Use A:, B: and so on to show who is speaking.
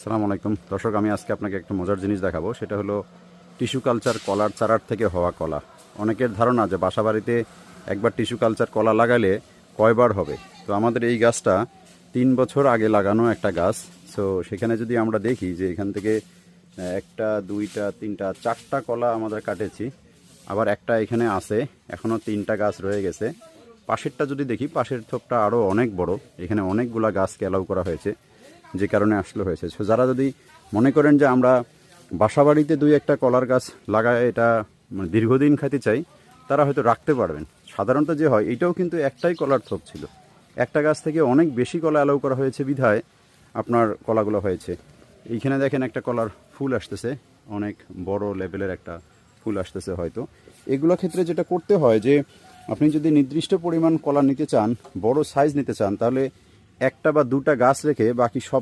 A: আসসালামু আলাইকুম দর্শক, আমি আজকে আপনাকে একটা মজার জিনিস দেখাবো। সেটা হলো টিস্যু কালচার কলার চারার থেকে হওয়া কলা। অনেকের ধারণা যে বাসাবাড়িতে একবার টিস্যু কালচার কলা লাগালে কয়বার হবে। তো আমাদের এই গাছটা 3 বছর আগে লাগানো একটা গাছ। সো সেখানে যদি আমরা দেখি যে এখান থেকে একটা দুইটা তিনটা চারটা কলা আমাদের কাটেছি, আবার একটা এখানে আছে, এখনও 3টা গাছ রয়ে গেছে। পাশেরটা যদি দেখি, পাশের থোপটা আরও অনেক বড়, এখানে অনেকগুলা গাছকে অ্যালাউ করা হয়েছে, যে কারণে আসলে হয়েছে। সো যারা যদি মনে করেন যে আমরা বাসাবাড়িতে 2-1টা কলার গাছ লাগায় এটা মানে দীর্ঘদিন খাইতে চাই, তারা হয়তো রাখতে পারবেন। সাধারণত যে হয়, এইটাও কিন্তু একটাই কলার থোপ ছিল, একটা গাছ থেকে অনেক বেশি কলা অ্যালাউ করা হয়েছে বিধায় আপনার কলাগুলো হয়েছে। এইখানে দেখেন একটা কলার ফুল আসতেছে, অনেক বড় লেভেলের একটা ফুল আসতেছে হয়তো। এগুলো ক্ষেত্রে যেটা করতে হয় যে আপনি যদি নির্দিষ্ট পরিমাণ কলা নিতে চান, বড় সাইজ নিতে চান, তাহলে একটা বা দুটা গাছ রেখে বাকি সব